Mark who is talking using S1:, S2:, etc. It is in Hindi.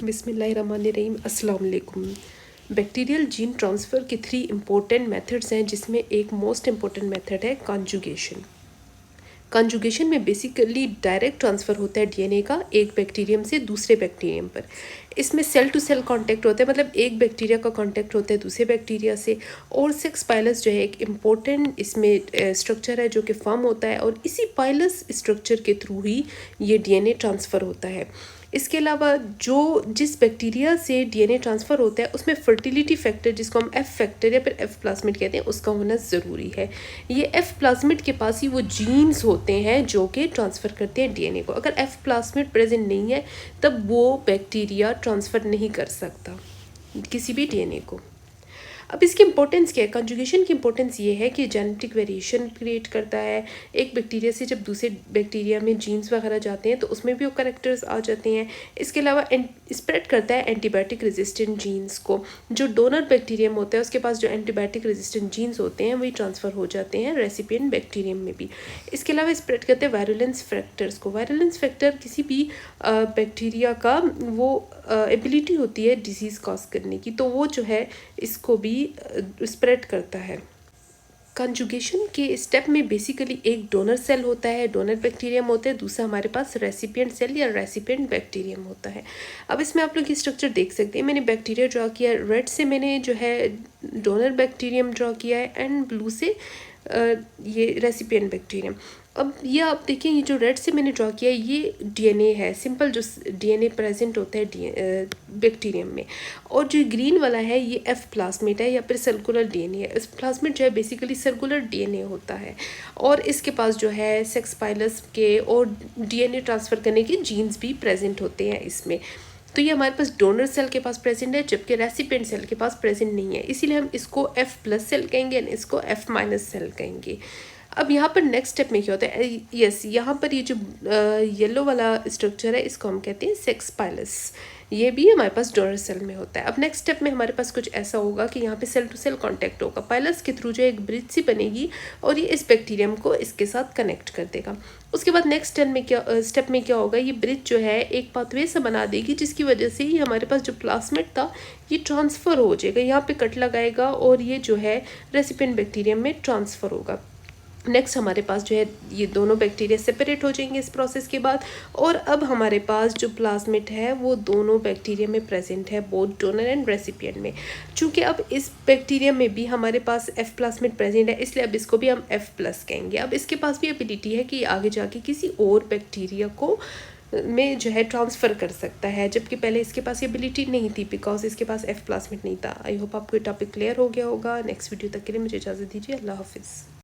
S1: बिस्मिल्लाहिर्रहमानिर्रहीम अस्सलाम वालेकुम। बैक्टीरियल जीन ट्रांसफ़र के 3 इम्पोर्टेंट मेथड्स हैं, जिसमें एक मोस्ट इम्पोर्टेंट मेथड है कॉन्जुगेशन। कॉन्जुगेशन में बेसिकली डायरेक्ट ट्रांसफ़र होता है डीएनए का एक बैक्टीरियम से दूसरे बैक्टीरियम पर। इसमें सेल टू सेल कांटेक्ट होता है, मतलब एक बैक्टीरिया का कांटेक्ट होता है दूसरे बैक्टीरिया से। और सेक्स पाइलस जो है एक इम्पोर्टेंट इसमें स्ट्रक्चर है जो कि फॉर्म होता है, और इसी पाइलस स्ट्रक्चर के थ्रू ही ये डीएनए ट्रांसफ़र होता है। इसके अलावा जिस बैक्टीरिया से डीएनए ट्रांसफ़र होता है उसमें फर्टिलिटी फैक्टर, जिसको हम एफ फैक्टर या फिर एफ प्लाज्मिड कहते हैं, उसका होना ज़रूरी है। ये एफ प्लाज्मिड के पास ही वो जीन्स होते हैं जो कि ट्रांसफ़र करते हैं डीएनए को। अगर एफ प्लाज्मिड प्रेजेंट नहीं है तब वो बैक्टीरिया ट्रांसफ़र नहीं कर सकता किसी भी डीएनए को। अब इसकी इंपॉर्टेंस क्या है? कंजुगेशन की इंपॉर्टेंस ये है कि जेनेटिक वेरिएशन क्रिएट करता है। एक बैक्टीरिया से जब दूसरे बैक्टीरिया में जीन्स वगैरह जाते हैं तो उसमें भी वो करैक्टर्स आ जाते हैं। इसके अलावा स्प्रेड करता है एंटीबायोटिक रेजिस्टेंट जीन्स को। जो डोनर बैक्टीरियम होता है उसके पास जो एंटीबायोटिक रेजिस्टेंट जीन्स होते हैं वही ट्रांसफ़र हो जाते हैं रेसिपिएंट बैक्टीरियम में भी। इसके अलावा स्प्रेड करते हैं वायरुलेंस फैक्टर्स को। वायरुलेंस फैक्टर किसी भी बैक्टीरिया का वो एबिलिटी होती है डिजीज़ कॉज करने की, तो वो जो है इसको भी स्प्रेड करता है। कंजुगेशन के स्टेप में बेसिकली एक डोनर सेल होता है, डोनर बैक्टीरियम होता है, दूसरा हमारे पास रेसिपिएंट सेल या रेसिपिएंट बैक्टीरियम होता है। अब इसमें आप लोग ये स्ट्रक्चर देख सकते हैं। मैंने बैक्टीरिया ड्रॉ किया, रेड से मैंने जो है डोनर बैक्टीरियम ड्रॉ किया है एंड ब्लू से ये रेसिपिएंट बैक्टीरियम। अब ये आप देखिए, ये जो रेड से मैंने ड्रॉ किया है ये डीएनए है, सिंपल जो डीएनए प्रेजेंट होता है बैक्टीरियम में। और जो ग्रीन वाला है ये एफ प्लाज्मिड है या फिर सर्कुलर डीएनए है। इस प्लाज्मिड जो है बेसिकली सर्कुलर डीएनए होता है, और इसके पास जो है सेक्स पाइलस के और डीएनए ट्रांसफ़र करने के जीन्स भी प्रेजेंट होते हैं इसमें। तो ये हमारे पास डोनर सेल के पास प्रेजेंट है, जबकि रेसिपिएंट सेल के पास प्रेजेंट नहीं है, इसीलिए हम इसको एफ प्लस सेल कहेंगे और इसको एफ माइनस सेल कहेंगे। अब यहाँ पर नेक्स्ट स्टेप में क्या होता है? यस, यहाँ पर ये जो येलो वाला स्ट्रक्चर है इसको हम कहते हैं सेक्स पाइलस। ये भी हमारे पास डोनर सेल में होता है। अब नेक्स्ट स्टेप में हमारे पास कुछ ऐसा होगा कि यहाँ पे सेल टू सेल कांटेक्ट होगा, पाइलस के थ्रू जो एक ब्रिज सी बनेगी और ये इस बैक्टीरियम को इसके साथ कनेक्ट कर देगा। उसके बाद नेक्स्ट स्टेप में क्या होगा? ये ब्रिज जो है एक पाथवे से बना देगी, जिसकी वजह से ही हमारे पास जो प्लाज्मिड था ये ट्रांसफ़र हो जाएगा, यहाँ पे कट लगाएगा और ये जो है रेसिपिएंट बैक्टीरियम में ट्रांसफ़र होगा। नेक्स्ट हमारे पास जो है ये दोनों बैक्टीरिया सेपरेट हो जाएंगे इस प्रोसेस के बाद, और अब हमारे पास जो प्लाज्मिड है वो दोनों बैक्टीरिया में प्रेजेंट है, बोथ डोनर एंड रेसिपिएंट में। चूँकि अब इस बैक्टीरिया में भी हमारे पास एफ प्लाज्मिड प्रेजेंट है, इसलिए अब इसको भी हम एफ प्लस कहेंगे। अब इसके पास भी एबिलिटी है कि आगे जाके किसी और बैक्टीरिया को में जो है ट्रांसफ़र कर सकता है, जबकि पहले इसके पास एबिलिटी नहीं थी बिकॉज इसके पास एफ प्लाज्मिड नहीं था। आई होप आपको ये टॉपिक क्लियर हो गया होगा। नेक्स्ट वीडियो तक के लिए मुझे इजाज़त दीजिए। अल्लाह हाफिज़।